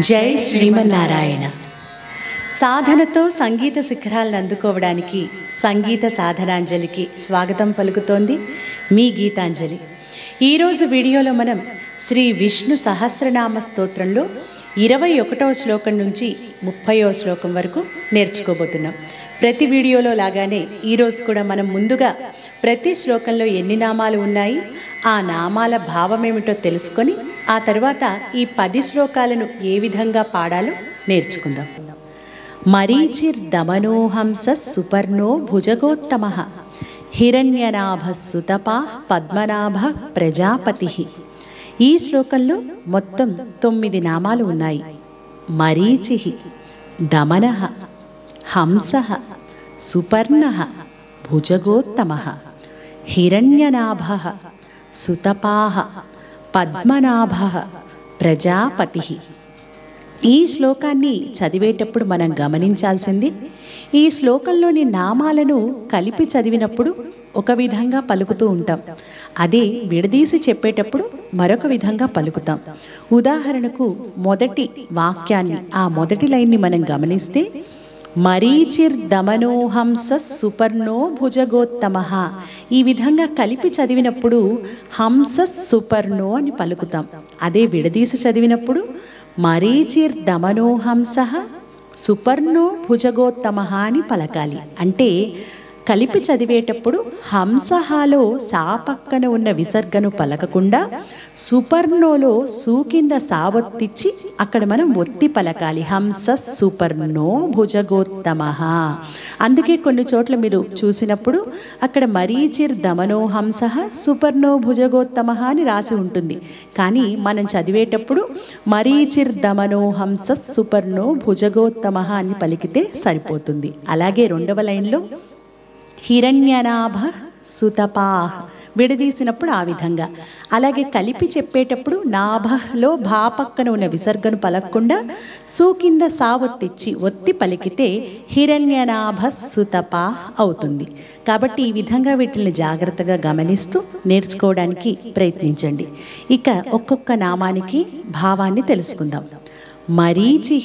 జై శ్రీమన్నారాయణ. సాధనతో సంగీత శిఖరాలను అందుకోవడానికి సంగీత సాధనాంజలికి స్వాగతం పలుకుతోంది మీ గీతాంజలి. ఈరోజు వీడియోలో మనం శ్రీ విష్ణు సహస్రనామ స్తోత్రంలో 21వ శ్లోకం నుంచి 30వ శ్లోకం వరకు నేర్చుకోబోతున్నాం. ప్రతి వీడియోలో లాగానే ఈరోజు కూడా మనం ముందుగా ప్రతి శ్లోకంలో ఎన్ని నామాలు ఉన్నాయి, ఆ నామాల భావమేమిటో తెలుసుకొని ఆ తర్వాత ఈ 10 శ్లోకాలను ఏ విధంగా పాడాలో నేర్చుకుందాం. మరీచిర్దమనోహంస సుపర్ణో భుజగోత్తమ హిరణ్యనాభ సుతపా పద్మనాభ ప్రజాపతి. ఈ శ్లోకంలో మొత్తం 9 నామాలు ఉన్నాయి. మరీచి, దమన, హంస, సుపర్ణ, భుజగోత్తమ, హిరణ్యనాభ, సుతపా, పద్మనాభ, ప్రజాపతి. ఈ శ్లోకాన్ని చదివేటప్పుడు మనం గమనించాల్సింది, ఈ శ్లోకంలోని నామాలను కలిపి చదివినప్పుడు ఒక విధంగా పలుకుతూ ఉంటాం, అదే విడదీసి చెప్పేటప్పుడు మరొక విధంగా పలుకుతాం. ఉదాహరణకు మొదటి వాక్యాన్ని, ఆ మొదటి లైన్ని మనం గమనిస్తే మరీచిర్దమనోహంస సుపర్ణో భుజగోత్తమ, ఈ విధంగా కలిపి చదివినప్పుడు హంస సుపర్ణో అని పలుకుతాం. అదే విడదీసి చదివినప్పుడు మరీచిర్దమనోహంస సుపర్ణో భుజగోత్తమ అని పలకాలి. అంటే కలిపి చదివేటప్పుడు హంసహాలో సా పక్కన ఉన్న విసర్గను పలకకుండా సుపర్ణోలో సూ కింద సావొత్తిచ్చి అక్కడ మనం ఒత్తి పలకాలి. హంస సుపర్ణో భుజగోత్తమ. అందుకే కొన్ని చోట్ల మీరు చూసినప్పుడు అక్కడ మరీచిర్దమనో హంస సుపర్ణో భుజగోత్తమ అని రాసి ఉంటుంది, కానీ మనం చదివేటప్పుడు మరీచిర్దమనో హంస సుపర్ణో భుజగోత్తమ అని పలికితే సరిపోతుంది. అలాగే 2వ లైన్లో హిరణ్యనాభ సుతపా, విడదీసినప్పుడు ఆ విధంగా. అలాగే కలిపి చెప్పేటప్పుడు నాభలో భా పక్కన ఉన్న విసర్గను పలకకుండా సూ కింద సావొత్తిచ్చి ఒత్తి పలికితే హిరణ్యనాభ సుతపా అవుతుంది. కాబట్టి ఈ విధంగా వీటిని జాగ్రత్తగా గమనిస్తూ నేర్చుకోవడానికి ప్రయత్నించండి. ఇక ఒక్కొక్క నామానికి భావాన్ని తెలుసుకుందాం. మరీచి,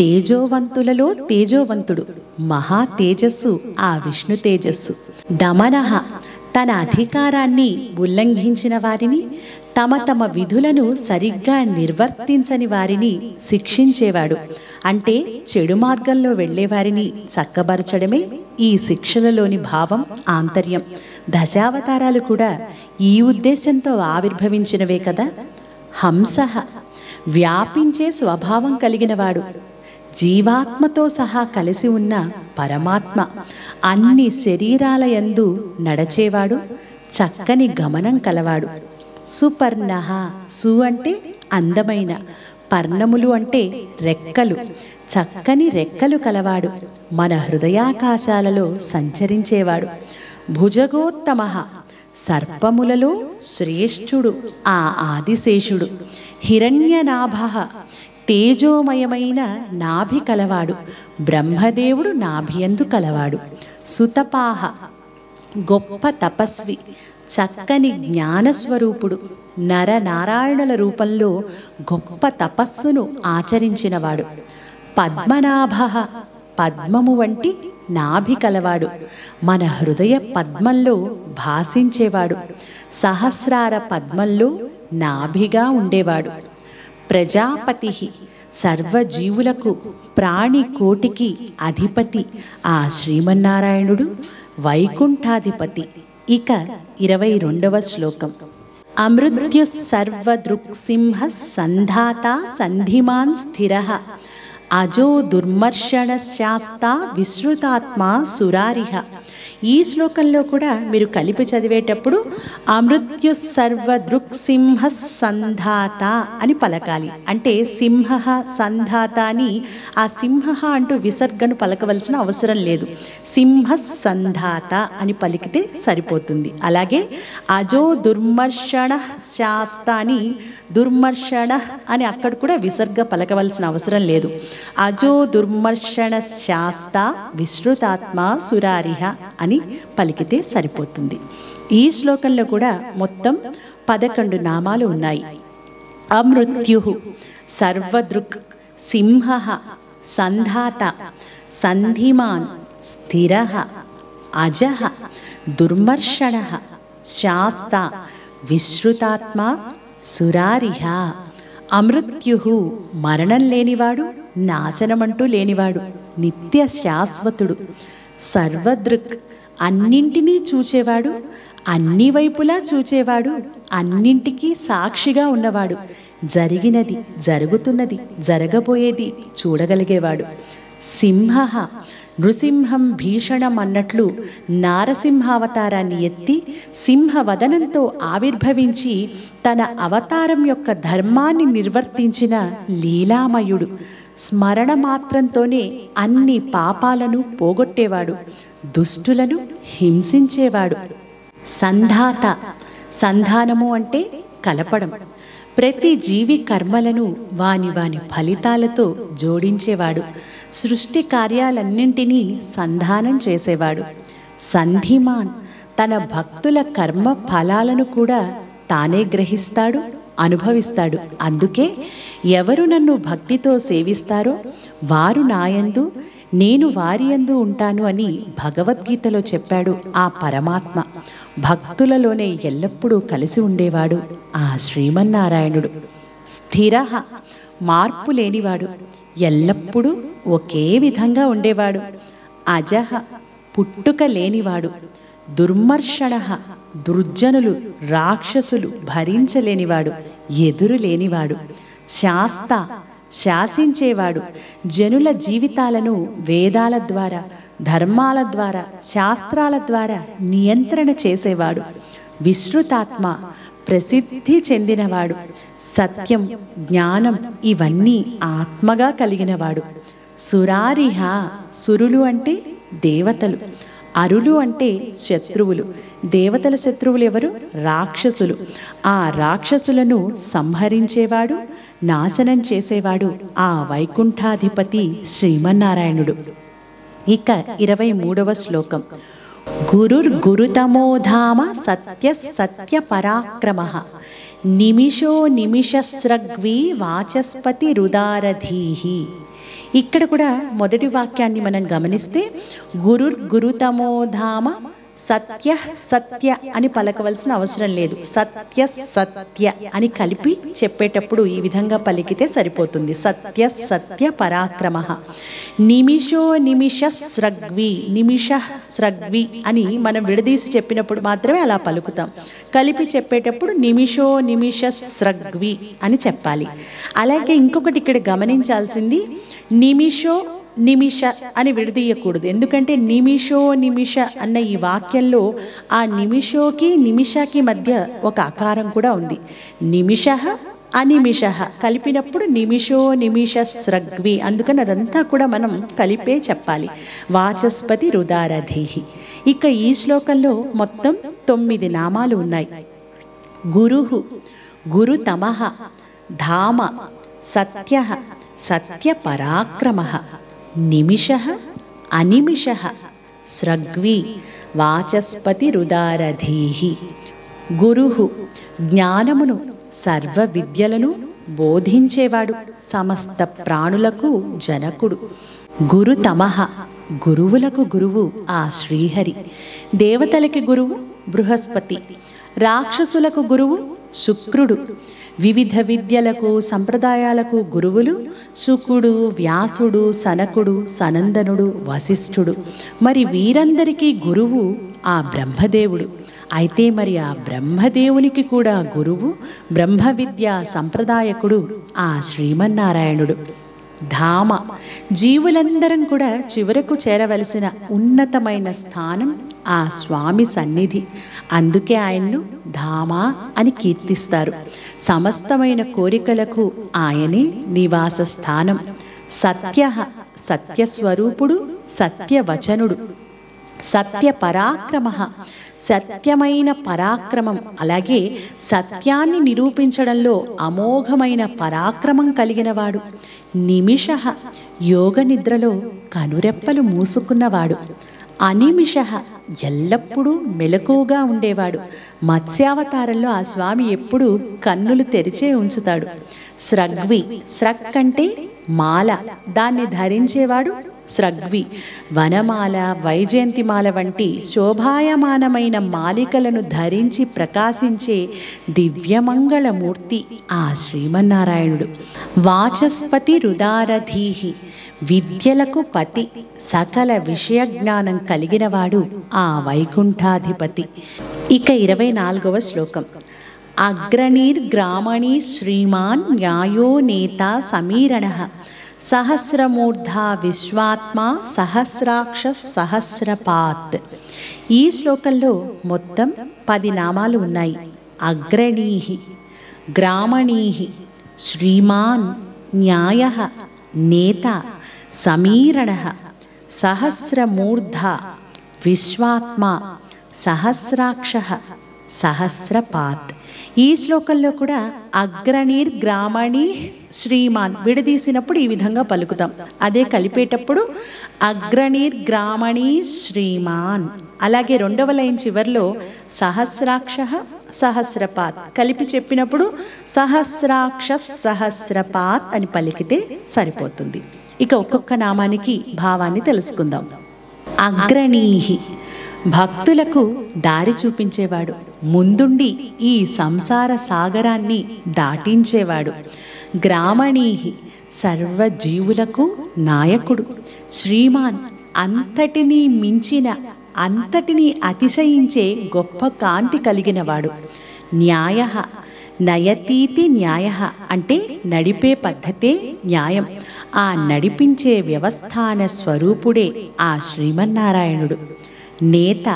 తేజోవంతులలో తేజోవంతుడు, మహా తేజస్సు ఆ విష్ణు తేజస్సు. దమనః, తన అధికారాన్ని ఉల్లంఘించిన వారిని, తమ విధులను సరిగ్గా నిర్వర్తించని వారిని శిక్షించేవాడు. అంటే చెడు మార్గంలో వెళ్ళేవారిని చక్కబరచడమే ఈ శిక్షలలోని భావం, ఆంతర్యం. దశావతారాలు కూడా ఈ ఉద్దేశంతో ఆవిర్భవించినవే కదా. హంసః, వ్యాపించే స్వభావం కలిగినవాడు, జీవాత్మతో సహా కలిసి ఉన్న పరమాత్మ, అన్ని శరీరాల యందు నడచేవాడు, చక్కని గమనం కలవాడు. సుపర్ణ, సు అంటే అందమైన, పర్ణములు అంటే రెక్కలు, చక్కని రెక్కలు కలవాడు, మన హృదయాకాశాలలో సంచరించేవాడు. భుజగోత్తమ, సర్పములలో శ్రేష్ఠుడు ఆ ఆదిశేషుడు. హిరణ్యనాభ, తేజోమయమైన నాభి కలవాడు, బ్రహ్మదేవుడు నాభియందు కలవాడు. సుతపాహ, గొప్ప తపస్వి, చక్కని జ్ఞానస్వరూపుడు, నరనారాయణుల రూపంలో గొప్ప తపస్సును ఆచరించినవాడు. పద్మనాభ, పద్మము వంటి నాభి కలవాడు, మన హృదయ పద్మంలో భాసించేవాడు, సహస్రార పద్మంలో నాభిగా ఉండేవాడు. ప్రజాపతి, సర్వజీవులకు ప్రాణి కోటికి అధిపతి ఆ శ్రీమన్నారాయణుడు, వైకుంఠాధిపతి. ఇక 22వ శ్లోకం. అమృత్యు సర్వదృక్సింహ సంధాత సంధిమాన్ స్థిరః అజో దుర్మర్షణ శాస్తా విశ్రుతాత్మా సురారిహ. ఈ శ్లోకంలో కూడా మీరు కలిపి చదివేటప్పుడు అమృత్యు సర్వదృక్సింహ సంధాత అని పలకాలి. అంటే సింహ సంధాత అని, ఆ సింహ అంటూ విసర్గను పలకవలసిన అవసరం లేదు, సింహ సంధాత అని పలికితే సరిపోతుంది. అలాగే అజో దుర్మర్షణ శాస్త అని, దుర్మర్షణ అని అక్కడ కూడా విసర్గ పలకవలసిన అవసరం లేదు. అజో దుర్మర్షణ శాస్త విశ్రుతాత్మ సురారిహ అని పలికితే సరిపోతుంది. ఈ శ్లోకంలో కూడా మొత్తం 11 నామాలు ఉన్నాయి. అమృత్యు సర్వదృక్, సింహ, సంధాత, సంధిమాన్, స్థిర, అజ, దుర్మర్షణ, శాస్త, విశ్రుతాత్మ, సురారిహ. అమృత్యు, మరణం లేనివాడు, నాశనమంటూ లేనివాడు, నిత్య శాశ్వతుడు. సర్వదృక్, అన్నింటినీ చూచేవాడు, అన్ని వైపులా చూచేవాడు, అన్నింటికీ సాక్షిగా ఉన్నవాడు, జరిగినది, జరుగుతున్నది, జరగబోయేది చూడగలిగేవాడు. సింహ, నృసింహం భీషణం అన్నట్లు నారసింహావతారాన్ని ఎత్తి సింహవదనంతో ఆవిర్భవించి తన అవతారం యొక్క ధర్మాన్ని నిర్వర్తించిన లీలామయుడు. స్మరణ మాత్రంతోనే అన్ని పాపాలను పోగొట్టేవాడు, దుష్టులను హింసించేవాడు. సంధాత, సంధానము అంటే కలపడం. ప్రతి జీవి కర్మలను వాని వాని ఫలితాలతో జోడించేవాడు. సృష్టి కార్యాలన్నింటినీ సంధానం చేసేవాడు. సంధిమాన్, తన భక్తుల కర్మ ఫలాలను కూడా తానే గ్రహిస్తాడు, అనుభవిస్తాడు. అందుకే ఎవరు నన్ను భక్తితో సేవిస్తారో వారు నాయందు, నేను వారి యందు ఉంటాను అని భగవద్గీతలో చెప్పాడు ఆ పరమాత్మ. భక్తులలోనే ఎల్లప్పుడూ కలిసి ఉండేవాడు ఆ శ్రీమన్నారాయణుడు. స్థిర, మార్పు లేనివాడు, ఎల్లప్పుడూ ఒకే విధంగా ఉండేవాడు. అజహ, పుట్టుక లేనివాడు. దుర్మర్షణ, దుర్జనులు, రాక్షసులు భరించలేనివాడు, ఎదురు లేనివాడు. శాస్త, శాసించేవాడు. జనుల జీవితాలను వేదాల ద్వారా, ధర్మాల ద్వారా, శాస్త్రాల ద్వారా నియంత్రణ చేసేవాడు. విశ్రుతాత్మ, ప్రసిద్ధి చెందినవాడు. సత్యం, జ్ఞానం ఇవన్నీ ఆత్మగా కలిగినవాడు. సురారిహ, సురులు అంటే దేవతలు, అరులు అంటే శత్రువులు. దేవతల శత్రువులు ఎవరు? రాక్షసులు. ఆ రాక్షసులను సంహరించేవాడు, నాశనం చేసేవాడు ఆ వైకుంఠాధిపతి శ్రీమన్నారాయణుడు. ఇక 23వ శ్లోకం. గురుర్గురుతమోధామ సత్య సత్య పరాక్రమ నిమిషో నిమిషస్రగ్వీ వాచస్పతి రుదారధీహి. ఇక్కడ కూడా మొదటి వాక్యాన్ని మనం గమనిస్తే గురుర్గురుతమోధామ సత్య సత్య అని పలకవలసిన అవసరం లేదు. సత్య సత్య అని కలిపి చెప్పేటప్పుడు ఈ విధంగా పలికితే సరిపోతుంది. సత్య సత్య పరాక్రమ. నిమిషో నిమిష స్రగ్వి, నిమిష స్రగ్వి అని మనం విడదీసి చెప్పినప్పుడు మాత్రమే అలా పలుకుతాం. కలిపి చెప్పేటప్పుడు నిమిషో నిమిష స్రగ్వి అని చెప్పాలి. అలాగే ఇంకొకటి ఇక్కడ గమనించాల్సింది, నిమిషో నిమిష అని విడదీయకూడదు. ఎందుకంటే నిమిషో నిమిష అన్న ఈ వాక్యంలో ఆ నిమిషోకి నిమిషకి మధ్య ఒక అకారం కూడా ఉంది. నిమిష అనిమిష కలిపినప్పుడు నిమిషో నిమిష స్రగ్వి. అందుకని అదంతా కూడా మనం కలిపే చెప్పాలి. వాచస్పతి రుదారధీహి. ఇక ఈ శ్లోకంలో మొత్తం 9 నామాలు ఉన్నాయి. గురుహు, గురుతమః, ధామ, సత్య, సత్య పరాక్రమ, నిమిష అనిమిష, స్రగ్వి, వాచస్పతి రుదారధీహి. గురుహు, జ్ఞానమును, సర్వ విద్యలను బోధించేవాడు, సమస్త ప్రాణులకు జనకుడు. గురుతమః, గురువులకు గురువు ఆ శ్రీహరి. దేవతలకి గురువు బృహస్పతి. రాక్షసులకు గురువు శుక్రుడు. వివిధ విద్యలకు సంప్రదాయాలకు గురువులు శుకుడు, వ్యాసుడు, సనకుడు, సనందనుడు, వశిష్ఠుడు. మరి వీరందరికీ గురువు ఆ బ్రహ్మదేవుడు. అయితే మరి ఆ బ్రహ్మదేవునికి కూడా గురువు, బ్రహ్మ విద్యా సంప్రదాయకుడు ఆ శ్రీమన్నారాయణుడు. ధామ, జీవులందరం కూడా చివరకు చేరవలసిన ఉన్నతమైన స్థానం ఆ స్వామి సన్నిధి. అందుకే ఆయన్ను ధామ అని కీర్తిస్తారు. సమస్తమైన కోరికలకు ఆయనే నివాస స్థానం. సత్య, సత్యస్వరూపుడు, సత్యవచనుడు. సత్య పరాక్రమ, సత్యమైన పరాక్రమం. అలాగే సత్యాన్ని నిరూపించడంలో అమోఘమైన పరాక్రమం కలిగినవాడు. నిమిష, యోగ నిద్రలో కనురెప్పలు మూసుకున్నవాడు. అనిమిష, ఎల్లప్పుడూ మెలకువగా ఉండేవాడు. మత్స్యావతారంలో ఆ స్వామి ఎప్పుడూ కన్నులు తెరిచే ఉంచుతాడు. స్రగ్వి, స్రక్ అంటే మాల, దాన్ని ధరించేవాడు స్రగ్వి. వనమాల, వైజయంతిమాల వంటి శోభాయమానమైన మాలికలను ధరించి ప్రకాశించే దివ్యమంగళమూర్తి ఆ శ్రీమన్నారాయణుడు. వాచస్పతి రుదారధీహి, విద్యలకు పతి, సకల విషయ జ్ఞానం కలిగినవాడు ఆ వైకుంఠాధిపతి. ఇక 24వ శ్లోకం. అగ్రణీర్గ్రామణీ శ్రీమాన్ న్యాయో నేత సమీరణః, సహస్రమూర్ధా విశ్వాత్మ సహస్రాక్ష సహస్రపాత్. ఈ శ్లోకంలో మొత్తం 10 నామాలు ఉన్నాయి. అగ్రణీహి, గ్రామణీహి, శ్రీమాన్, న్యాయః, నేత, సమీరణః, సహస్రమూర్ధ, విశ్వాత్మ, సహస్రాక్షః, సహస్రపాత్. ఈ శ్లోకంలో కూడా అగ్రణీర్ గ్రామణి శ్రీమాన్ విడదీసినప్పుడు ఈ విధంగా పలుకుతాం. అదే కలిపేటప్పుడు అగ్రణీర్ గ్రామణి శ్రీమాన్. అలాగే 2వ లైన్ చివర్లో సహస్రాక్ష సహస్రపాత్ కలిపి చెప్పినప్పుడు సహస్రాక్ష సహస్రపాత్ అని పలికితే సరిపోతుంది. ఇక ఒక్కొక్క నామానికి భావాన్ని తెలుసుకుందాం. అగ్రణీహి, భక్తులకు దారి చూపించేవాడు, ముందుండి ఈ సంసార సాగరాన్ని దాటించేవాడు. గ్రామణీహి, సర్వజీవులకు నాయకుడు. శ్రీమాన్, అంతటినీ మించిన, అంతటినీ అతిశయించే గొప్ప కాంతి కలిగినవాడు. న్యాయ, నయతీతి న్యాయ అంటే నడిపే పద్ధతే న్యాయం. ఆ నడిపించే వ్యవస్థాన స్వరూపుడే ఆ శ్రీమన్నారాయణుడు. నేత,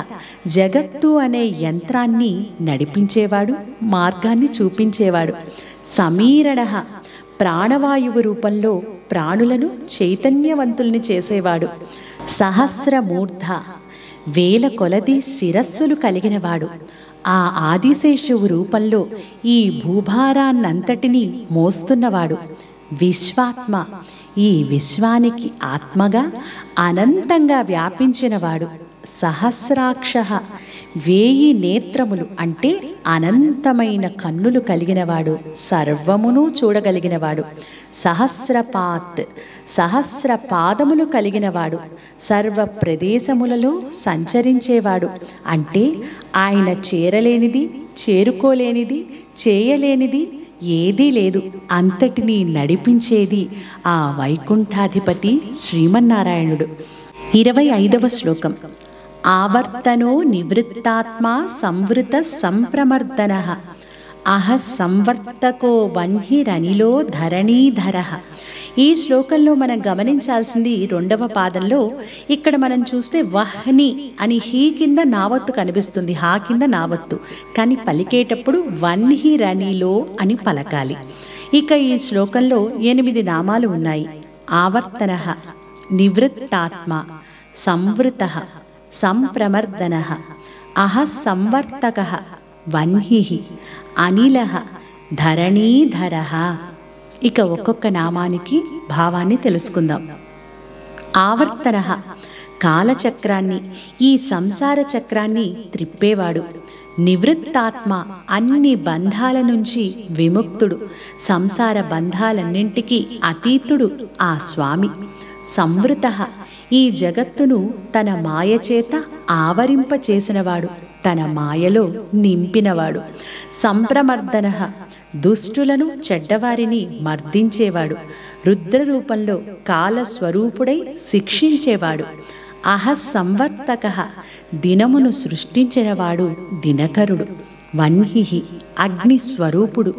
జగత్తు అనే యంత్రాన్ని నడిపించేవాడు, మార్గాన్ని చూపించేవాడు. సమీరణ, ప్రాణవాయువు రూపంలో ప్రాణులను చైతన్యవంతుల్ని చేసేవాడు. సహస్రమూర్ధ, వేల కొలది శిరస్సులు కలిగినవాడు. ఆ ఆదిశేషువు రూపంలో ఈ భూభారాన్నంతటినీ మోస్తున్నవాడు. విశ్వాత్మ, ఈ విశ్వానికి ఆత్మగా అనంతంగా వ్యాపించినవాడు. సహస్రాక్ష, 1000 నేత్రములు అంటే అనంతమైన కన్నులు కలిగినవాడు, సర్వమును చూడగలిగినవాడు. సహస్రపాత్, సహస్ర పాదములు కలిగినవాడు, సర్వ ప్రదేశములలో సంచరించేవాడు. అంటే ఆయన చేరలేనిది, చేరుకోలేనిది, చేయలేనిది ఏదీ లేదు. అంతటినీ నడిపించేది ఆ వైకుంఠాధిపతి శ్రీమన్నారాయణుడు. 25వ శ్లోకం. ఆవర్తనో నివృత్తాత్మ సంవృత సంప్రమర్దన, అహ సంవర్తకో వన్హిరనిలో ధరణీధర. ఈ శ్లోకంలో మనం గమనించాల్సింది 2వ పాదంలో ఇక్కడ మనం చూస్తే వహ్ని అని హీ కింద నావత్తు కనిపిస్తుంది, హా కింద నావత్తు, కానీ పలికేటప్పుడు వన్హిరనిలో అని పలకాలి. ఇక ఈ శ్లోకంలో 8 నామాలు ఉన్నాయి. ఆవర్తన, నివృత్తాత్మ, సంవృత, సంప్రమర్దన, అహ సంవర్తక, వన్హి, అనిల, ధరణీధర. ఇక ఒక్కొక్క నామానికి భావాన్ని తెలుసుకుందాం. ఆవర్తన, కాలచక్రాన్ని, ఈ సంసార చక్రాన్ని త్రిప్పేవాడు. నివృత్తాత్మ, అన్ని బంధాల నుంచి విముక్తుడు, సంసార బంధాలన్నింటికీ అతీతుడు ఆ స్వామి. సంవృత, ఈ జగత్తును తన మాయచేత ఆవరింపచేసినవాడు, తన మాయలో నింపినవాడు. సంప్రమర్దన, దుష్టులను చెడ్డవారిని మర్దించేవాడు, రుద్రరూపంలో కాలస్వరూపుడై శిక్షించేవాడు. అహ సంవర్తక, దినమును సృష్టించినవాడు దినకరుడు. వన్హి, అగ్నిస్వరూపుడు,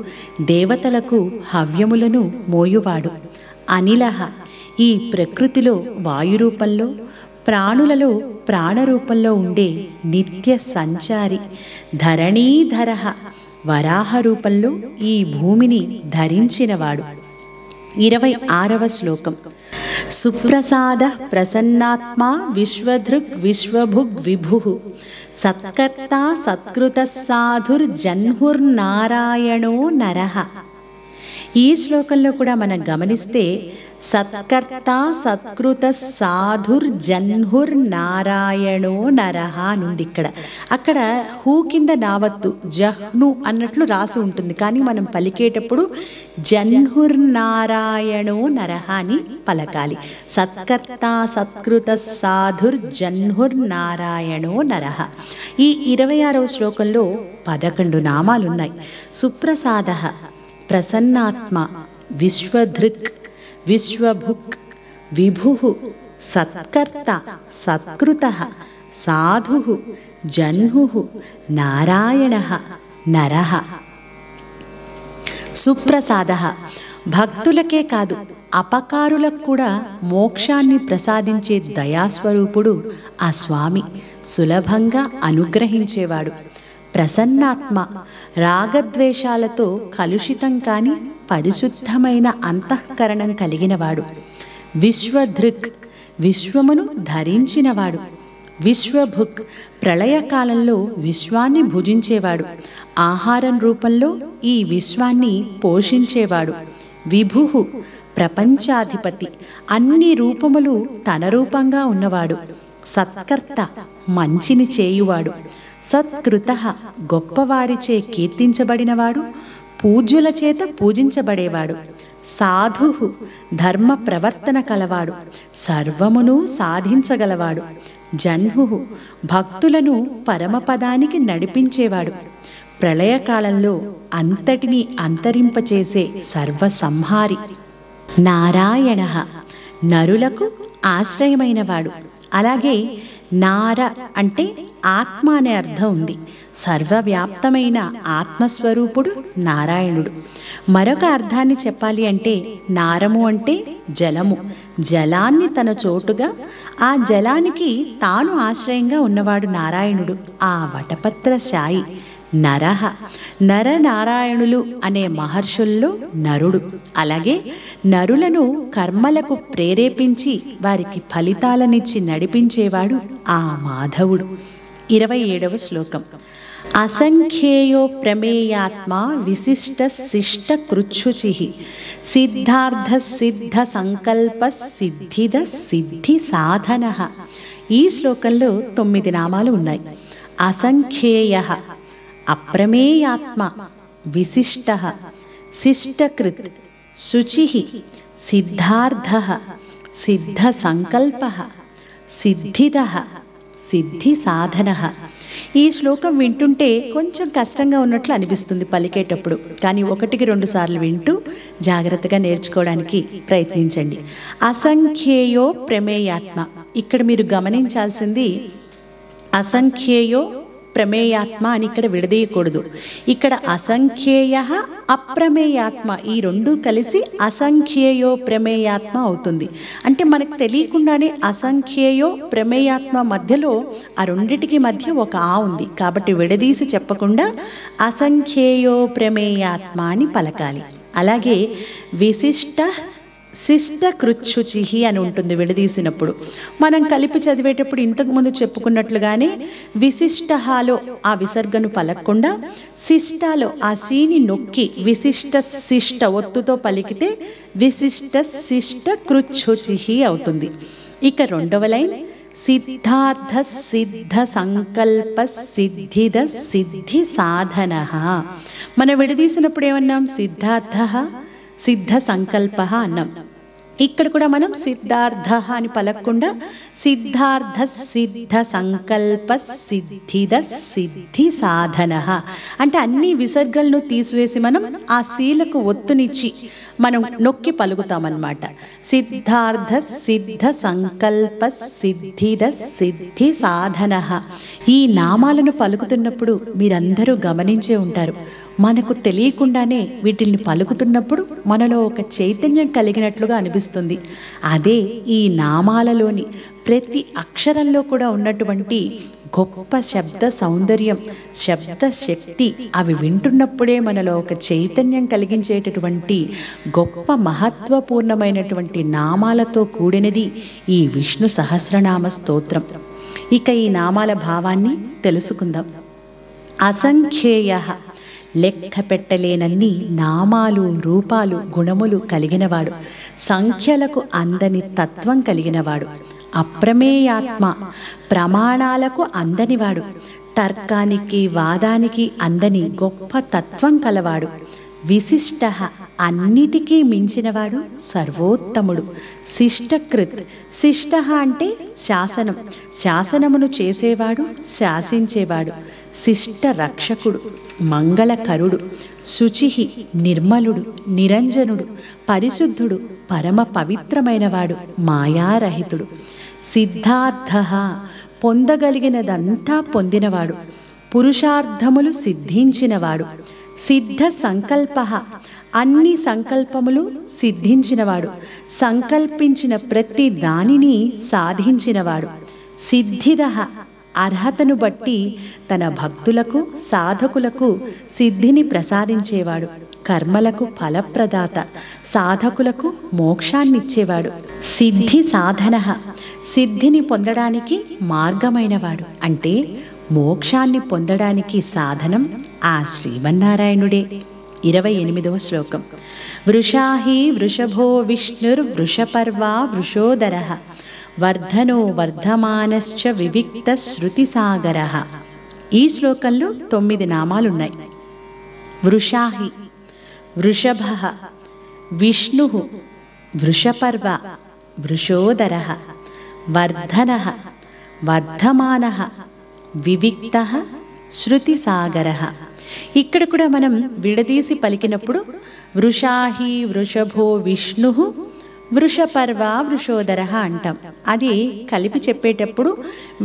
దేవతలకు హవ్యములను మోయువాడు. అనిల, ఈ ప్రకృతిలో వాయురూపంలో, ప్రాణులలో ప్రాణరూపంలో ఉండే నిత్య సంచారి. ధరణీధర, వరాహ రూపంలో ఈ భూమిని ధరించినవాడు. 26వ శ్లోకం. సుప్రసాద ప్రసన్నాత్మా విశ్వధృగ్ విశ్వభుగ్ విభుః, సత్కర్త సత్కృత సాధుర్జన్హుర్నారాయణో నరః. ఈ శ్లోకంలో కూడా మనం గమనిస్తే సత్కర్త సత్కృత సాధుర్జన్హుర్నారాయణో నరహ అనుంది ఇక్కడ. అక్కడ హూ కింద నావత్తు జహ్ను అన్నట్లు రాసి ఉంటుంది, కానీ మనం పలికేటప్పుడు జన్హుర్నారాయణో నరహ అని పలకాలి. సత్కర్త సత్కృత సాధుర్జన్హుర్నారాయణో నరహ. ఈ 26వ శ్లోకంలో 11 నామాలున్నాయి. సుప్రసాద, ప్రసన్నాత్మ, విశ్వధృక్, విశ్వభుక్, విభు, సత్కర్త, సత్కృత, సాధు, జన్హు, నారాయణ, నరః. సుప్రసాద భక్తులకే కాదు అపకారులకు కూడా మోక్షాన్ని ప్రసాదించే దయాస్వరూపుడు ఆ స్వామి, సులభంగా అనుగ్రహించేవాడు. ప్రసన్నాత్మ రాగద్వేషాలతో కలుషితం కాని పరిశుద్ధమైన అంతఃకరణం కలిగినవాడు. విశ్వధృక్ విశ్వమును ధరించినవాడు. విశ్వభుక్ ప్రళయకాలంలో విశ్వాన్ని భుజించేవాడు, ఆహారం రూపంలో ఈ విశ్వాన్ని పోషించేవాడు. విభు ప్రపంచాధిపతి, అన్ని రూపములు తన రూపంగా ఉన్నవాడు. సత్కర్త మంచిని చేయువాడు. సత్కృత గొప్పవారిచే కీర్తించబడినవాడు, పూజ్యుల చేత పూజించబడేవాడు. సాధు ధర్మ ప్రవర్తన కలవాడు, సర్వమును సాధించగలవాడు. జన్హు భక్తులను పరమపదానికి నడిపించేవాడు. ప్రళయకాలంలో అంతటినీ అంతరింపచేసే సర్వసంహారి. నారాయణ నరులకు ఆశ్రయమైనవాడు. అలాగే నార అంటే ఆత్మ అనే అర్థం ఉంది. సర్వవ్యాప్తమైన ఆత్మస్వరూపుడు నారాయణుడు. మరొక అర్థాన్ని చెప్పాలి అంటే నారము అంటే జలము, జలాన్ని తన చోటుగా, ఆ జలానికి తాను ఆశ్రయంగా ఉన్నవాడు నారాయణుడు, ఆ వటపత్రశాయి. నరః నరనారాయణులు అనే మహర్షుల్లో నరుడు. అలాగే నరులను కర్మలకు ప్రేరేపించి వారికి ఫలితాలనిచ్చి నడిపించేవాడు ఆ మాధవుడు. 27వ శ్లోకం. అసంఖ్యేయో ప్రమేయాత్మ విశిష్ట శిష్ట కృచ్ఛుచి సిద్ధార్థ సిద్ధ సంకల్ప సిద్ధిద సిద్ధి సాధన. ఈ శ్లోకంలో 9 నామాలు ఉన్నాయి. అసంఖ్యేయ అప్రమేయాత్మ, విశిష్ట, శిష్టకృత్, శుచి, సిద్ధార్థ, సిద్ధ సంకల్ప, సిద్ధిద, సిద్ధి సాధన. ఈ శ్లోకం వింటుంటే కొంచెం కష్టంగా ఉన్నట్లు అనిపిస్తుంది పలికేటప్పుడు, కానీ 1-2 సార్లు వింటూ జాగ్రత్తగా నేర్చుకోవడానికి ప్రయత్నించండి. అసంఖ్యేయో ప్రమేయాత్మ, ఇక్కడ మీరు గమనించాల్సింది అసంఖ్యేయో ప్రమేయాత్మ అని ఇక్కడ విడదీయకూడదు. ఇక్కడ అసంఖ్యేయ అప్రమేయాత్మ, ఈ 2 కలిసి అసంఖ్యేయో ప్రమేయాత్మ అవుతుంది. అంటే మనకు తెలియకుండానే అసంఖ్యేయో ప్రమేయాత్మ మధ్యలో ఆ రెండిటికి మధ్య ఒక ఆ ఉంది, కాబట్టి విడదీసి చెప్పకుండా అసంఖ్యేయో ప్రమేయాత్మ అని పలకాలి. అలాగే విశిష్ట శిష్ట కృచ్ఛుచి అని ఉంటుంది విడదీసినప్పుడు. మనం కలిపి చదివేటప్పుడు ఇంతకుముందు చెప్పుకున్నట్లుగానే విశిష్టహాలో ఆ విసర్గను పలకకుండా శిష్టాలో ఆ సీని నొక్కి విశిష్ట శిష్ట ఒత్తుతో పలికితే విశిష్ట శిష్ట కృచ్ఛుచి అవుతుంది. ఇక 2వ లైన్ సిద్ధార్థ సిద్ధ సంకల్ప సిద్ధిద సిద్ధి సాధన. మనం విడదీసినప్పుడు ఏమన్నాం? సిద్ధార్థ సిద్ధ సంకల్ప అన్నాం. ఇక్కడ కూడా మనం సిద్ధార్థ అని పలకకుండా సిద్ధార్థ సిద్ధ సంకల్ప సిద్ధిద సిద్ధి సాధన అంటే అన్ని విసర్గలను తీసివేసి మనం ఆ శీలకు ఒత్తునిచ్చి మనం నొక్కి పలుకుతామన్నమాట. సిద్ధార్థ సిద్ధ సంకల్ప సిద్ధిద సిద్ధి సాధన. ఈ నామాలను పలుకుతున్నప్పుడు మీరందరూ గమనించే ఉంటారు, మనకు తెలియకుండానే వీటిల్ని పలుకుతున్నప్పుడు మనలో ఒక చైతన్యం కలిగినట్లుగా అనిపిస్తుంది. అదే ఈ నామాలలోని ప్రతి అక్షరంలో కూడా ఉన్నటువంటి గొప్ప శబ్ద సౌందర్యం, శబ్ద శక్తి. అవి వింటున్నప్పుడే మనలో ఒక చైతన్యం కలిగించేటటువంటి గొప్ప మహత్వపూర్ణమైనటువంటి నామాలతో కూడినది ఈ విష్ణు సహస్రనామ స్తోత్రం. ఇక ఈ నామాల భావాన్ని తెలుసుకుందాం. అసంఖ్యేయ లెక్క పెట్టలేనన్ని నామాలు, రూపాలు, గుణములు కలిగినవాడు. సంఖ్యలకు అందని తత్వం కలిగినవాడు. అప్రమేయాత్మ, ప్రమాణాలకు అందనివాడు. తర్కానికి, వాదానికి అందని గొప్ప తత్వం కలవాడు. విశిష్ట, అన్నిటికీ మించినవాడు. సర్వోత్తముడు. శిష్టకృత్, శిష్ట అంటే శాసనం, శాసనమును చేసేవాడు, శాసించేవాడు. శిష్ట రక్షకుడు, మంగళకరుడు. శుచి, నిర్మలుడు, నిరంజనుడు, పరిశుద్ధుడు, పరమ పవిత్రమైనవాడు, మాయారహితుడు. సిద్ధార్థ, పొందగలిగినదంతా పొందినవాడు. పురుషార్థములు సిద్ధించినవాడు. సిద్ధ సంకల్ప, అన్ని సంకల్పములు సిద్ధించినవాడు. సంకల్పించిన ప్రతి దానిని సాధించినవాడు. సిద్ధిద, అర్హతను బట్టి తన భక్తులకు, సాధకులకు సిద్ధిని ప్రసాదించేవాడు. కర్మలకు ఫలప్రదాత, సాధకులకు మోక్షాన్నిచ్చేవాడు. సిద్ధి సాధన, సిద్ధిని పొందడానికి మార్గమైనవాడు. అంటే మోక్షాన్ని పొందడానికి సాధనం ఆ శ్రీమన్నారాయణుడే. 28వ శ్లోకం. వృషాహి వృషభో విష్ణుర్వృషపర్వా వృషోదరః వర్ధనో వర్ధమానశ్చ వివిక్త శృతిసాగరః. ఈ శ్లోకంలో 9 నామాలున్నాయి. వృషాహి, వృషభః, విష్ణుః, వృషపర్వ, వృషోదరః, వర్ధనః, వర్ధమానః, వివిక్తః, శృతిసాగరః. ఇక్కడ కూడా మనం విడదీసి పలికినప్పుడు వృషాహి వృషభో విష్ణుః వృషపర్వ వృషోదరః అంటాం. అది కలిపి చెప్పేటప్పుడు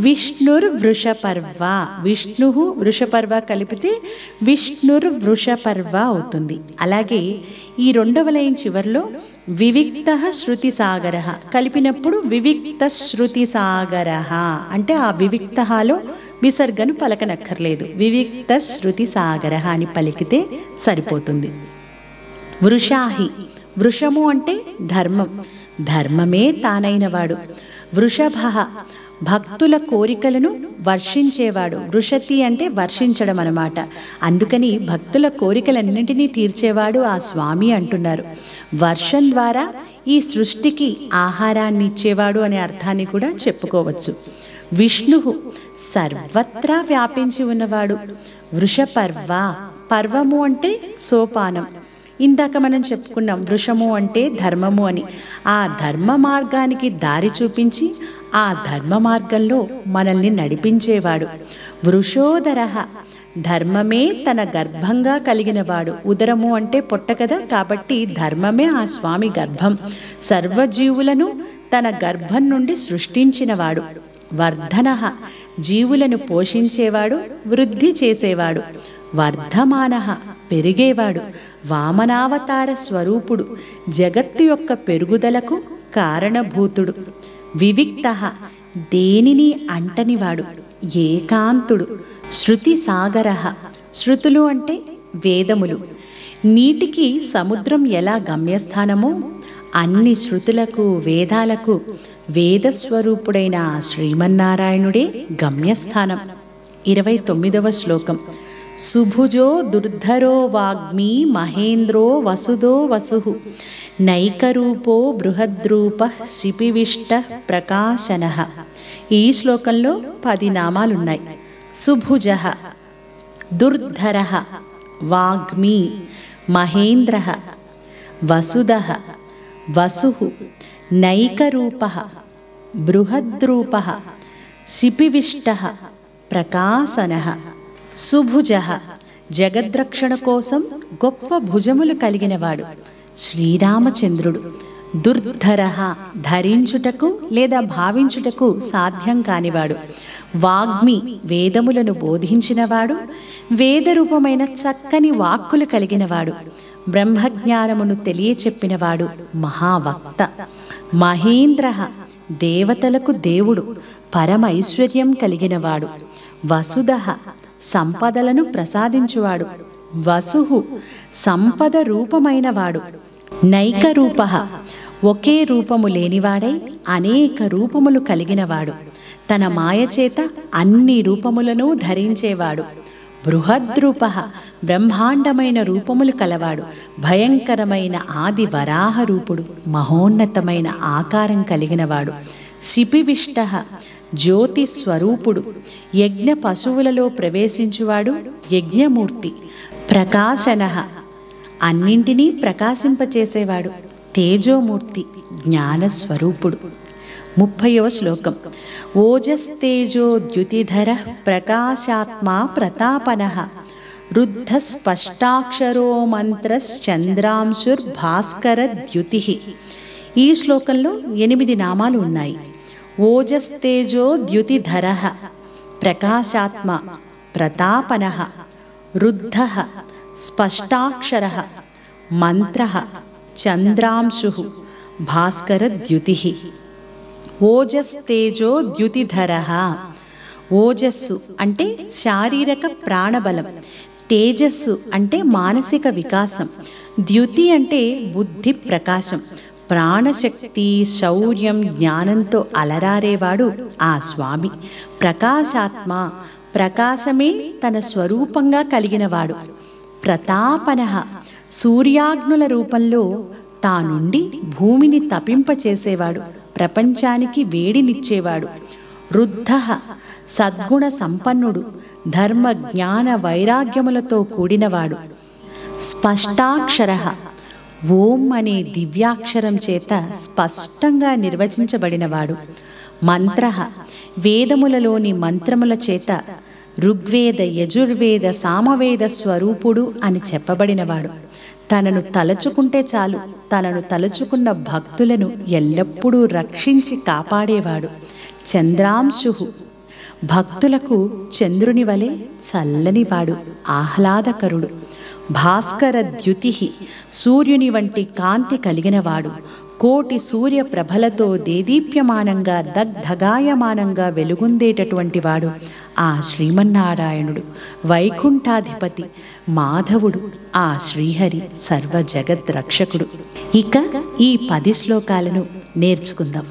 విష్ణుర్వృషపర్వ, విష్ణుః వృషపర్వ కలిపితే విష్ణుర్వృషపర్వ అవుతుంది. అలాగే ఈ 2వ లైన్ చివరిలో వివిక్తః శృతిసాగరః కలిపినప్పుడు వివిక్త శృతిసాగరః అంటే ఆ వివిక్తలో విసర్గను పలకనక్కర్లేదు. వివిక్త శృతిసాగరః అని పలికితే సరిపోతుంది. వృషాహి, వృషము అంటే ధర్మం, ధర్మమే తానైనవాడు. వృషభః, భక్తుల కోరికలను వర్షించేవాడు. వృషతి అంటే వర్షించడం అన్నమాట. అందుకని భక్తుల కోరికలన్నింటినీ తీర్చేవాడు ఆ స్వామి అంటున్నారు. వర్షం ద్వారా ఈ సృష్టికి ఆహారాన్ని ఇచ్చేవాడు అనే అర్థాన్ని కూడా చెప్పుకోవచ్చు. విష్ణు, సర్వత్రా వ్యాపించి ఉన్నవాడు. వృషపర్వ, పర్వము అంటే సోపానం. ఇందాక మనం చెప్పుకున్నాం వృషము అంటే ధర్మము అని. ఆ ధర్మ మార్గానికి దారి చూపించి ఆ ధర్మ మార్గంలో మనల్ని నడిపించేవాడు. వృషోదరః, ధర్మమే తన గర్భంగా కలిగినవాడు. ఉదరము అంటే పొట్ట కదా, కాబట్టి ధర్మమే ఆ స్వామి గర్భం. సర్వజీవులను తన గర్భం నుండి సృష్టించినవాడు. వర్ధనః, జీవులను పోషించేవాడు, వృద్ధి చేసేవాడు. వర్ధమానః, పెరిగేవాడు. వామనావతార స్వరూపుడు, జగత్తు యొక్క పెరుగుదలకు కారణభూతుడు. వివిక్తః, దేనిని అంటనివాడు, ఏకాంతుడు. శృతి సాగరః, శృతులు అంటే వేదములు. నీటికి సముద్రం ఎలా గమ్యస్థానమో అన్ని శృతులకు, వేదాలకు వేదస్వరూపుడైన శ్రీమన్నారాయణుడే గమ్యస్థానం. 29వ శ్లోకం. సుభుజో దుర్ధరో వాగ్మీ మహేంద్రో వసుదో వసుః నైకరూపో బృహద్రూపః శిపివిష్టః ప్రకాశనః. ఈ శ్లోకంలో 10 నామాలున్నాయి. సుభుజః, దుర్ధరః, వాగ్మీ, మహేంద్రః, వసుదః, వసుః, నైకరూపః, బృహద్రూపః, శిపివిష్టః, ప్రకాశనః. సుభుజః, జగద్రక్షణ కోసం గొప్ప భుజములు కలిగినవాడు శ్రీరామచంద్రుడు. దుర్ధరః, ధరించుటకు లేదా భావించుటకు సాధ్యం కానివాడు. వాగ్మి, వేదములను బోధించినవాడు. వేదరూపమైన చక్కని వాక్కులు కలిగినవాడు. బ్రహ్మజ్ఞానమును తెలియచెప్పినవాడు మహావక్త. మహేంద్రః, దేవతలకు దేవుడు, పరమైశ్వర్యం కలిగినవాడు. వసుదః, సంపదలను ప్రసాదించువాడు. వసుః, సంపద రూపమైనవాడు. నైకరూపః, ఒకే రూపము లేనివాడై అనేక రూపములు కలిగినవాడు. తన మాయచేత అన్ని రూపములను ధరించేవాడు. బృహద్రూపః, బ్రహ్మాండమైన రూపములు కలవాడు, భయంకరమైన ఆది వరాహ రూపుడు, మహోన్నతమైన ఆకారం కలిగినవాడు, శిపివిష్ట జ్యోతి స్వరూపుడు, యజ్ఞ పశువులలో ప్రవేశించువాడు, యజ్ఞమూర్తి, ప్రకాశన అన్నింటినీ ప్రకాశింపచేసేవాడు, తేజోమూర్తి, జ్ఞానస్వరూపుడు. 30వ శ్లోకం. ఓజస్తేజో ద్యుతిధర ప్రకాశాత్మా ప్రతాపనః రుద్ధ స్పష్టాక్షరో మంత్రశ్చంద్రాంశుర్భాస్కర ద్యుతి. ఈ శ్లోకంలో 8 నామాలు ఉన్నాయి. ఓజస్తేజో ద్యుతిధర, ప్రకాశాత్మ, ప్రతాపన, రుద్ధ, స్పష్టాక్షర, మంత్ర, చంద్రాంశు, భాస్కర ద్యుతి. ఓజస్తేజో ద్యుతిధర. ఓజస్సు అంటే శారీరక ప్రాణబలం, తేజస్సు అంటే మానసిక వికాసం, ద్యుతి అంటే బుద్ధి ప్రకాశం, ప్రాణశక్తి, శౌర్యం, జ్ఞానంతో అలరారేవాడు ఆ స్వామి. ప్రకాశాత్మ, ప్రకాశమే తన స్వరూపంగా కలిగినవాడు. ప్రతాపన, సూర్యాగ్నుల రూపంలో తానుండి భూమిని తపింపచేసేవాడు, ప్రపంచానికి వేడినిచ్చేవాడు. రుద్ధ, సద్గుణ సంపన్నుడు, ధర్మ జ్ఞాన వైరాగ్యములతో కూడినవాడు. స్పష్టాక్షర, ఓం అనే దివ్యాక్షరం చేత స్పష్టంగా నిర్వచించబడినవాడు. మంత్ర, వేదములలోని మంత్రముల చేత ఋగ్వేద, యజుర్వేద, సామవేద స్వరూపుడు అని చెప్పబడినవాడు. తనను తలచుకుంటే చాలు, తనను తలుచుకున్న భక్తులను ఎల్లప్పుడూ రక్షించి కాపాడేవాడు. చంద్రాంశు, భక్తులకు చంద్రుని వలె చల్లనివాడు, ఆహ్లాదకరుడు. భాస్కర ద్యుతి, సూర్యుని వంటి కాంతి కలిగినవాడు. కోటి సూర్య ప్రభలతో దేదీప్యమానంగా దగ్ధగాయమానంగా వెలుగొందేటటువంటి వాడు ఆ శ్రీమన్నారాయణుడు. వైకుంఠాధిపతి మాధవుడు ఆ శ్రీహరి, సర్వ జగద్ రక్షకుడు. ఇక ఈ 10 శ్లోకాలను నేర్చుకుందాం.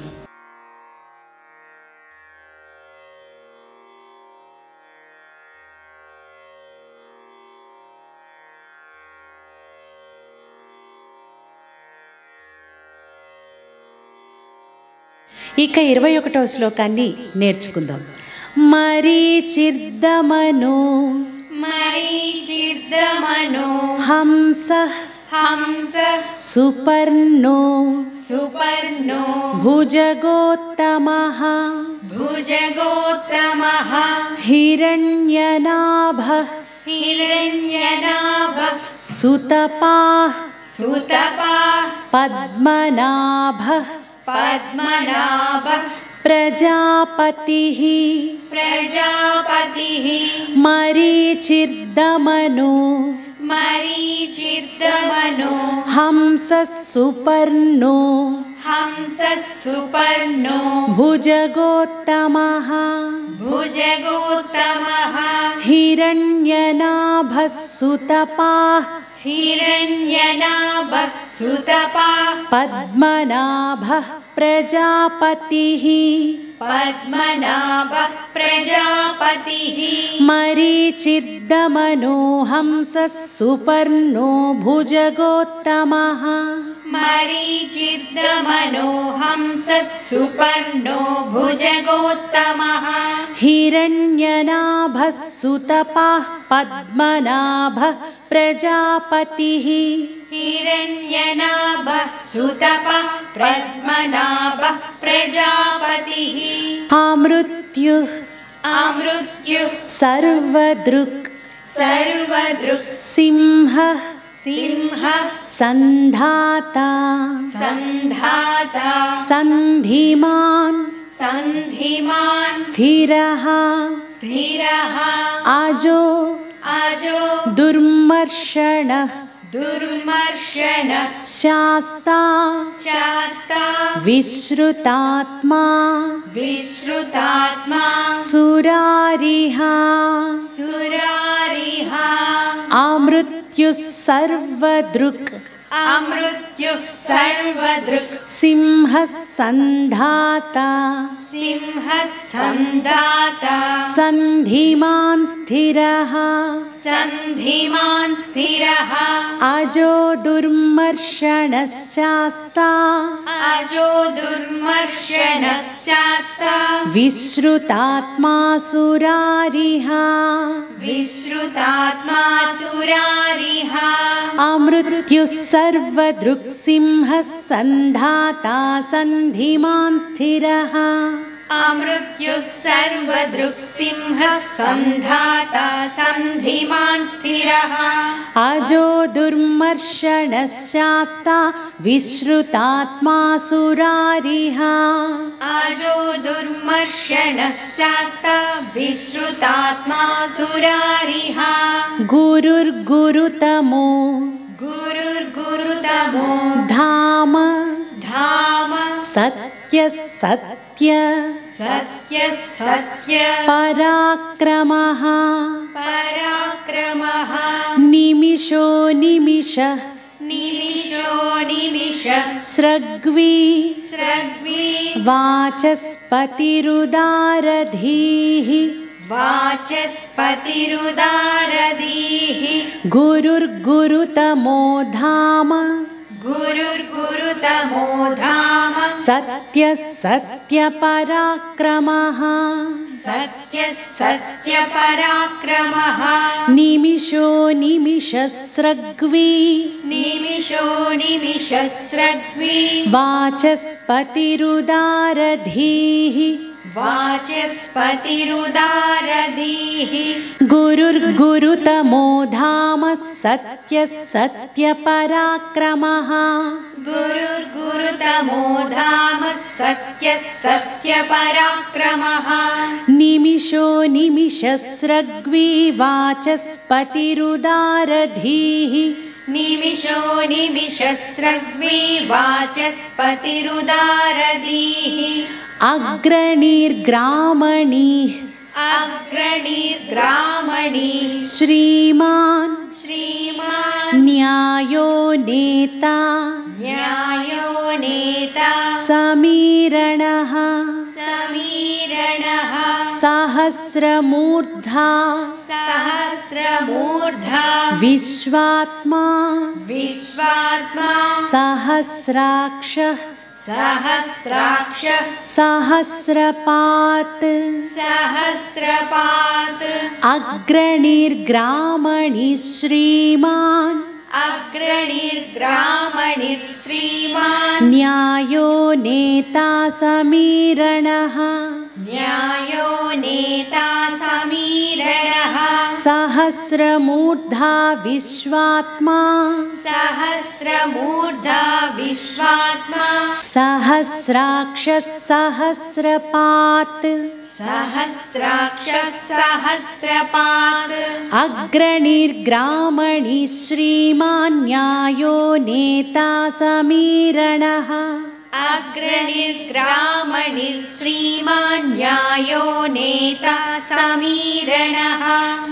ఇక 21వ శ్లోకాన్ని నేర్చుకుందాం. మరీచిర్దమనో హంస సుపర్ణో భుజగోత్తమః హిరణ్యనాభ సుతపాః పద్మనాభ ప్రజాపతిః మరీచిర్దమనో హంసః సుపర్ణో భుజగోత్తమః హిరణ్యనాభः సుతపాః పద్మనాభః ప్రజాపతిః మరీచిర్దమనో హంసః సుపర్ణో భుజగోత్తమః హిరణ్యనాభः సుతపాః పద్మనాభः ప్రజాపతిః అమృత్యుః సర్వదృక్ సింహః సంధాతా సంధిమాన్ స్థిరః అజో దుర్మర్షణః శాస్తా విశ్రుతాత్మా సురారిః అమృత్యుః సర్వదృక్ अमृत्युः सर्वदृक् सिंहः सन्धाता सिंहः सन्धाता सन्धिमान् स्थिरः सन्धिमान् स्थिरः अजो दुर्मर्षणः शास्ता अजो दुर्मर्षणः शास्ता विश्रुतात्मा सुरारिः विश्रुतात्मा सुरारिः अमृत्युः सर्वदृक् सिंहः सन्धाता सन्धिमान् स्थिरः अमृत्युः सर्वदृक् सिंहः सन्धाता सन्धिमान् स्थिरः अजो दुर्मर्षणः शास्ता विश्रुतात्मा सुरारिः अजो दुर्मर्षणः शास्ता विश्रुतात्मा सुरारिः गुरुर्गुरुतमो गुरुर्गुरुतमो धाम धाम सत्य सत्य सत्य सत्य पराक्रमः पराक्रमः निमिषो निमिषः निमिषो निमिषः स्रग्वी स्रग्वी वाचस्पतिरुदारधीः वाचस्पतिरुदारधीः गुरुर्गुरुतमो धाम गुरुर्गुरुतमो धाम सत्य सत्य पराक्रमः सत्य सत्य पराक्रमः निमिषो निमिषस्रग्वी निमिषो निमिषस्रग्वी वाचस्पतिरुदारधीः वाचस्पतिरुदारधीः गुरुर्गुरुतमो धाम सत्य सत्य पराक्रमः गुरुर्गुरुतमो धाम सत्य सत्य पराक्रमः निमिषो निमिषस्रग्वी वाचस्पतिरुदारधीः निमिषो निमिषस्रग्वी वाचस्पतिरुदारधीः अग्रणीर्ग्रामणीः अग्रणीर्ग्रामणी श्रीमान् श्रीमान् न्यायो नेता न्यायो नेता समीरणः समीरणः सहस्रमूर्धा सहस्रमूर्धा विश्वात्मा विश्वात्मा सहस्राक्षः सहस्राक्षः सहस्रपात् सहस्रपात् अग्रणीर्ग्रामणि श्रीमान् अग्रणीर्ग्रामणि श्रीमान् न्यायो नेता समीरणः न्यायो नेता समीरणः सहस्रमूर्धा विश्वात्मा सहस्रमूर्धा विश्वात्मा सहस्राक्षः सहस्रपात् सहस्राक्षः सहस्रपात् अग्रणीर्ग्रामणि श्रीमान् न्यायो नेता समीरणः अग्रणीर्ग्रामणि श्रीमान् न्यायो नेता समीरणः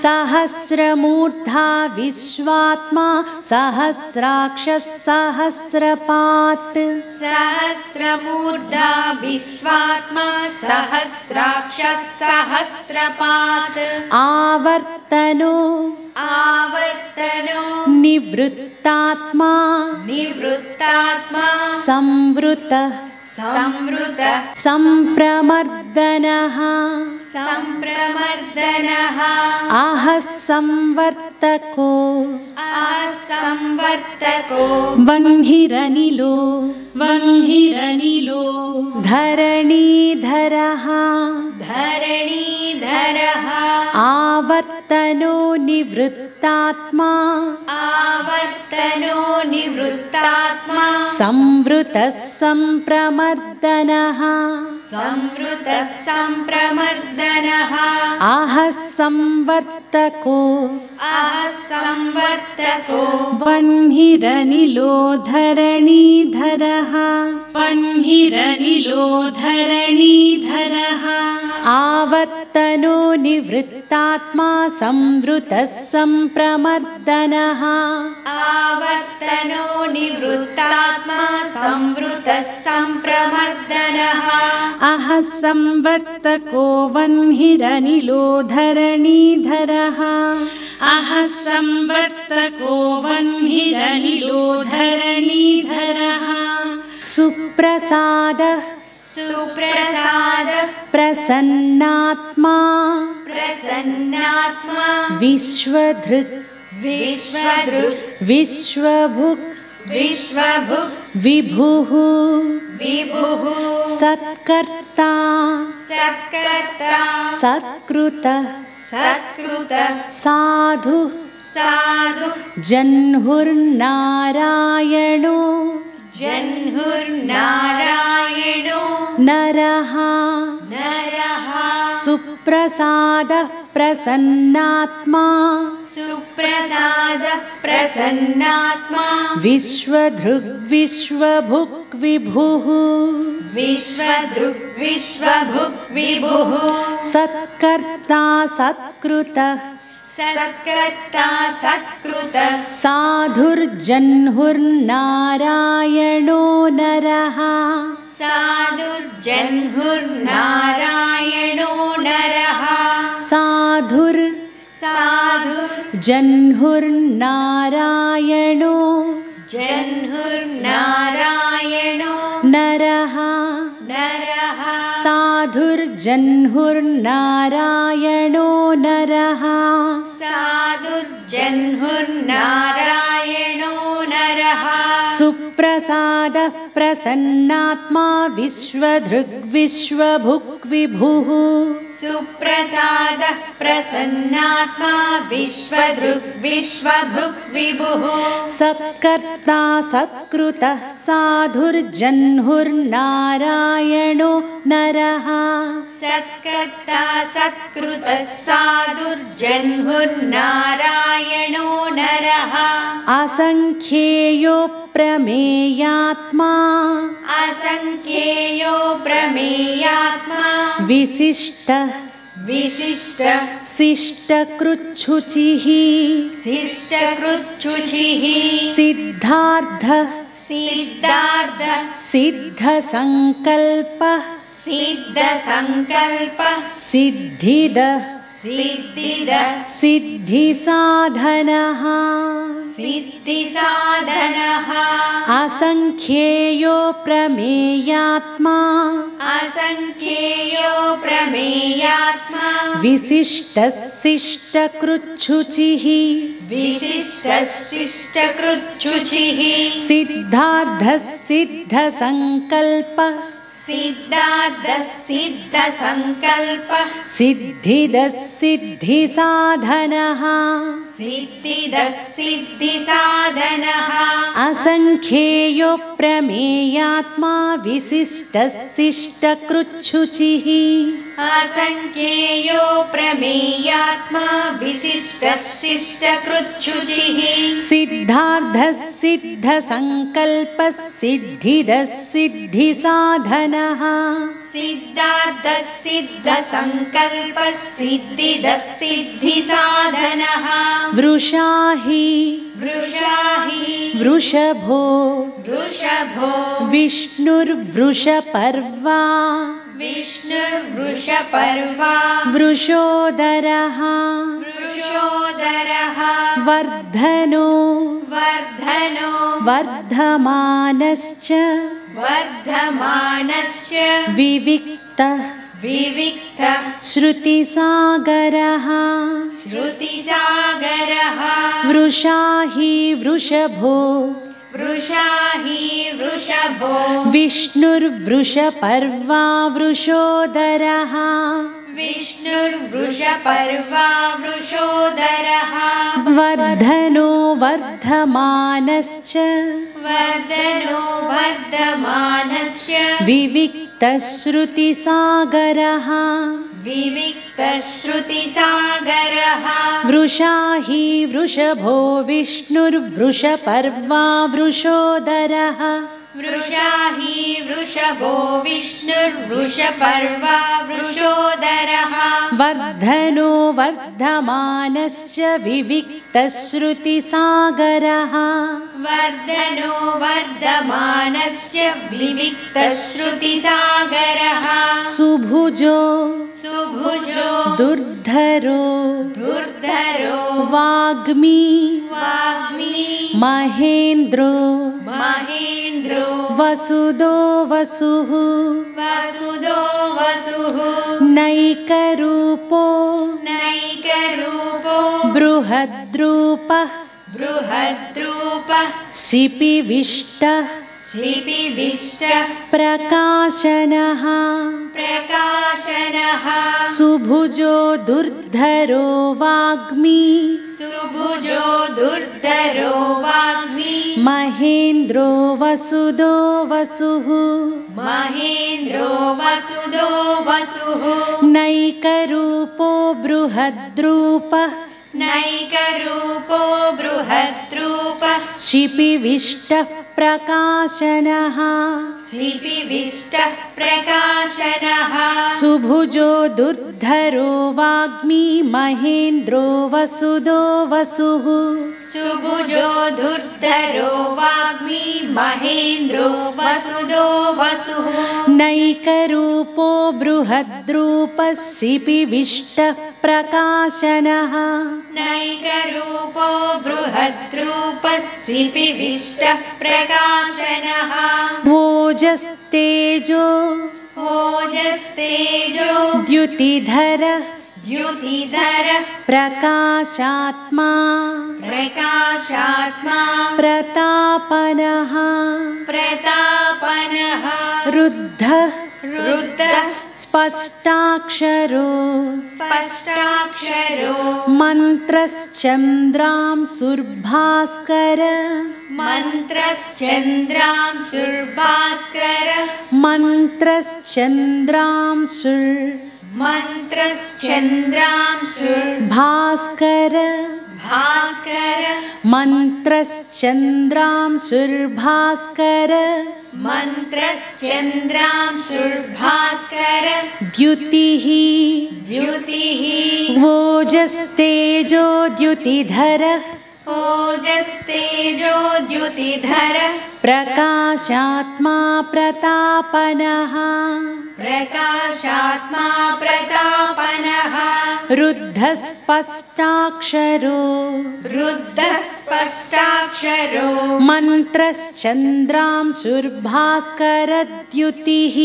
सहस्रमूर्धा विश्वात्मा सहस्राक्षः सहस्रपात् सहस्रमूर्धा विश्वात्मा सहस्राक्षः सहस्रपात् आवर्तनो आवर्तनो निवृत्तात्मा निवृत्तात्मा संवृतः संवृतः सम्प्रमर्दनः सम्प्रमर्दनः अहः संवर्तको असंवर्तको वह्निरनिलो वह्निरनिलो धरणीधरः धरणीधरः आवर्तनो निवृत्तात्मा आवर्तनो निवृत्तात्मा संवृतः सम्प्रमर्दनः संवृतः सम्प्रमर्दनः अहः संवर्तको असंवर्तको वह्निरनिलो धरणीधरः वह्निरनिलो धरणीधरः आवर्तनो निवृत्तात्मा संवृतः संप्रमर्दनः आवर्तनो निवृत्तात्मा संवृतः संप्रमर्दनः अहः संवर्तको वह्निरनिलो धरणीधरः अहः संवर्तको वह्निरनिलो धरणीधरः सुप्रसादः सुप्रसादः प्रसन्नात्मा प्रसन्नात्मा विश्वधृक् विश्वधृक् विश्वभुक् विश्वभुक् विभुः विभुः सत्कर्ता सत्कर्ता सत्कृतः सत्कृतः साधुः साधु जह्नुर्नारायणो जह्नुर्नारायणो नरः नरः सुप्रसादः प्रसन्नात्मा सुप्रसादः प्रसन्नात्मा विश्वधृग् विश्वभुक् विभुः विश्वधृक् विश्वभुक् विभुः सत्कर्ता सत्कृतः सत्कर्ता सत्कृतः साधुर्जह्नुर्नारायणो नरः साधुर्जह्नुर्नारायणो नरः साधुर् जह्नुर्नारायणो जह्नुर्नारायणो नरः नरः साधुर्जह्नुर्नारायणो नरः साधुर्जह्नुर्नारायणो नरः सुप्रसादः प्रसन्नात्मा विश्वधृग् विश्वभुक् विभुः सुप्रसादः प्रसन्नात्मा विश्वधृक् विश्वभुक् विभुः सत्कर्ता सत्कृतः साधुर्जह्नुर्नारायणो नरः सत्कर्ता सत्कृतः साधुर्जह्नुर्नारायणो नरः असंख्येयो प्रमेयात्मा असंख्येयो प्रमेयात्मा विशिष्टः विशिष्टः शिष्टकृच्छुचिः शिष्टकृच्छुचिः सिद्धार्थः सिद्धार्थः सिद्धसङ्कल्पः सिद्धसङ्कल्पः सिद्धिदः सिद्धिदः सिद्धिसाधनः सिद्धिसाधनः असंख्येयो प्रमेयात्मा असंख्येयो प्रमेयात्मा विशिष्टः शिष्टकृच्छुचिः विशिष्टः शिष्टकृच्छुचिः सिद्धार्थः सिद्धसङ्कल्पः सिद्धार्थः सिद्धसङ्कल्पः सिद्धिदः सिद्धिसाधनः सिद्धिदः सिद्धिसाधनः असंख्येयो प्रमेयात्मा विशिष्टः शिष्टकृच्छुचिः असंख्येयो प्रमेयात्मा विशिष्टः शिष्टकृच्छुचिः सिद्धार्थः सिद्धसङ्कल्पः सिद्धिदः सिद्धिसाधनः सिद्धार्थः सिद्धसङ्कल्पः सिद्धिदः सिद्धिसाधनः वृषाहि वृषाहि वृषभो वृषभो विष्णुर्वृषपर्वा विष्णुर्वृषपर्वा वृषोदरः वृषोदरः वर्धनो वर्धनो वर्धमानश्च वर्धमानश्च विविक्तः विविक्तः श्रुतिसागरः श्रुतिसागरः वृषाहि वृषभो वृषाहि वृषभो विष्णुर्वृषपर्वा वृषोदरः विष्णुर्वृषपर्वा वृषोदरः वर्धनो वर्धमानश्च वर्धनो वर्धमानश्च विविक्तः श्रुतिसागरः विविक्तः श्रुतिसागरः वृषाहि वृषभो विष्णुर्वृषपर्वा वृषोदरः वृषाही वृषभो विष्णुर्वृषपर्वा वृषोदरः वर्धनो वर्धमानश्च विविक्तश्रुतिसागरः वर्धनो वर्धमानश्च विविक्तश्रुतिसागरः सुभुजो सुभुजो दुर्धरो दुर्धरो वाग्मी वाग्मी महेन्द्रो महेन्द्रो वसुदो वसुः वसुदो वसुः नैकरूपो नैकरूपो बृहद्रूपः बृहद्रूपः शिपिविष्टः शिपिविष्टः प्रकाशनः प्रकाशनः सुभुजो दुर्धरो वाग्मी सुभुजो दुर्धरो वाग्मी महेन्द्रो वसुदो वसुः महेन्द्रो वसुदो वसुः नैकरूपो बृहद्रूपः नैकरूपो बृहद्रूपः शिपिविष्टः प्रकाशनः शिपिविष्टः प्रकाशनः सुभुजो दुर्धरो वाग्मी महेन्द्रो वसुदो वसुः सुभुजो दुर्धरो वाग्मी महेन्द्रो वसुदो वसुः नैकरूपो बृहद्रूपः शिपिविष्टः प्रकाशनः नैकरूपो बृहद्रूपः शिपिविष्टः प्रकाशनः ओजस्तेजो ओजस्तेजो द्युतिधरः द्युतिधरः प्रकाशात्मा प्रकाशात्मा प्रतापनः प्रतापनः रुद्धः रुद्धः स्पष्टाक्षरो स्पष्टाक्षरो मन्त्रश्चन्द्रांशुर्भास्कर मन्त्रश्चन्द्रांशुर्भास्कर मन्त्रश्चन्द्रांशुर्भास्कर भास्कर मन्त्रश्चन्द्रांशुर्भास्कर मन्त्रश्चन्द्रांशुर्भास्कर द्युतिः द्युतिः ओजस्तेजो द्युतिधरः ओजस्तेजो द्युतिधरः प्रकाशात्मा प्रतापनः प्रकाशात्मा प्रतापनः रुद्धस्पष्टाक्षरो रुद्धः स्पष्टाक्षरो मन्त्रश्चन्द्रांशुर्भास्करद्युतिः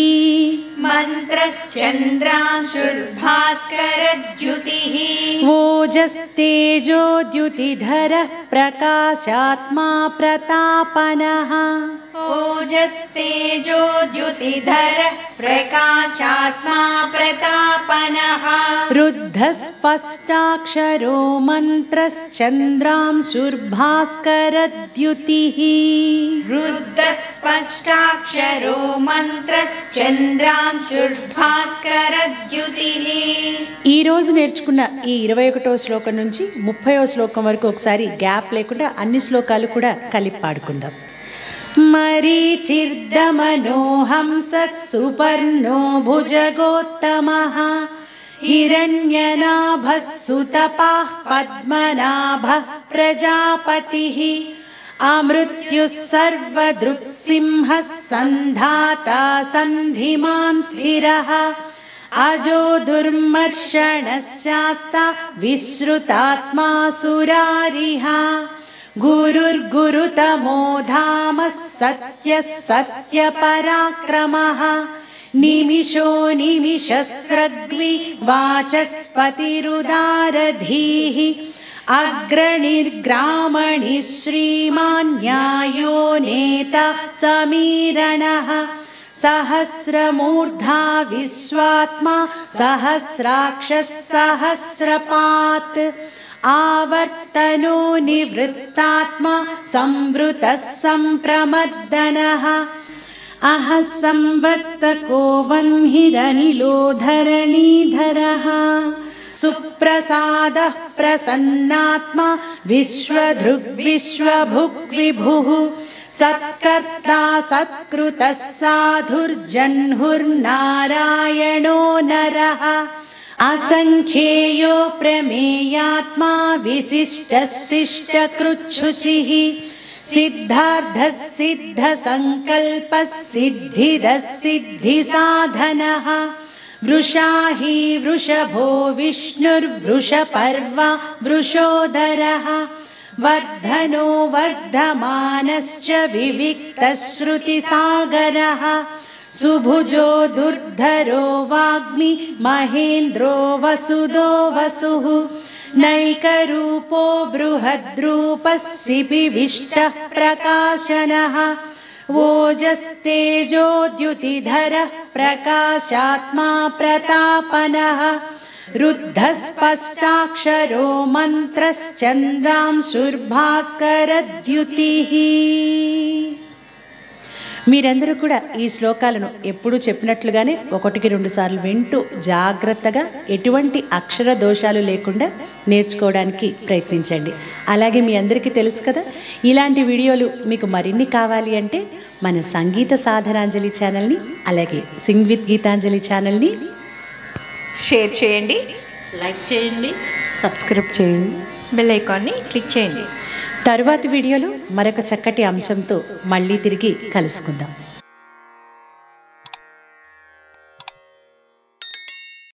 मन्त्रश्चन्द्रांशुर्भास्करद्युतिः ओजस्तेजो द्युतिधरः प्रकाशात्मा प्रतापनः ओजस्तेजो द्युतिधरः प्रकाशात्मा प्रतापनः रुद्धस्पष्टाक्षरो मन्त्रश्चन्द्रांशुर्भास्करद्युतिः रुद्धः स्पष्टाक्षरो मन्त्रश्चन्द्रांशुर्भास्करद्युतिः. ఈరోజు నేర్చుకున్న ఈ 21వ శ్లోకం నుంచి 30వ శ్లోకం వరకు ఒకసారి గ్యాప్ లేకుండా అన్ని శ్లోకాలు కూడా కలిపి పాడుకుందాం. మరీచిర్దమనో హంసః సుపర్ణో భుజగోత్తమః హిరణ్యనాభः సుతపాః పద్మనాభः ప్రజాపతిः అమృత్యుః సర్వదృక్సింహः సంధాతా సంధిమాన్ స్థిరः అజో దుర్మర్షణः శాస్తా విశ్రుతాత్మా సురారిః గురుర్గురుతమో ధామः సత్యः సత్యపరాక్రమः నిమిషో నిమిషస్రగ్వి వాచస్పతిరుదారధీః అగ్రణిర్గ్రామణి శ్రీమాన్ న్యాయో నేతా సమీరణः సహస్రమూర్ధా విశ్వాత్మా సహస్రాక్షः సహస్రపాత్ ఆవర్తనో నివృత్తాత్మా సంవృతః సంప్రమర్దనః అహ సంవర్తకో వన్హిరనిలో ధరణీధరः సుప్రసాదః ప్రసన్నాత్మా విశ్వధృగ్విశ్వభుగ్విభుః సత్కర్తా సత్కృతః సాధుర్జహ్నుర్నారాయణో నరః అసంఖ్యేయో ప్రమేయాత్మా విశిష్టः శిష్టకృచ్ఛుచిః సిద్ధార్థः సిద్ధసంకల్పः సిద్ధిదः సిద్ధిసాధనः వృషా హి వృషభో విష్ణుర్వృషపర్వా వృషోదరः వర్ధనో వర్ధమానశ్చ వివిక్తः శృతిసాగరः సుభుజో దుర్ధరో వాగ్మి మహేంద్రో వసుదో వసుః నైకరూపో బృహద్రూపः సిపివిష్టः ప్రకాశనः ఓజస్తేజోద్యుతిధరः ప్రకాశాత్మా ప్రతాపనः రుద్ధస్పష్టాక్షరో మంత్రశ్చంద్రాంశుర్భాస్కరద్యుతిః. మీరందరూ కూడా ఈ శ్లోకాలను ఎప్పుడూ చెప్పినట్లుగానే 1-2 సార్లు వింటూ జాగ్రత్తగా ఎటువంటి అక్షర దోషాలు లేకుండా నేర్చుకోవడానికి ప్రయత్నించండి. అలాగే మీ అందరికీ తెలుసు కదా, ఇలాంటి వీడియోలు మీకు మరిన్ని కావాలి అంటే మన సంగీత సాధనాంజలి ఛానల్ని, అలాగే సింగ్ విత్ గీతాంజలి ఛానల్ని షేర్ చేయండి, లైక్ చేయండి, సబ్స్క్రైబ్ చేయండి, బెల్ ఐకాన్ని క్లిక్ చేయండి. తరువాతి వీడియోలో మరొక చక్కటి అంశంతో మళ్ళీ తిరిగి కలుసుకుందాం.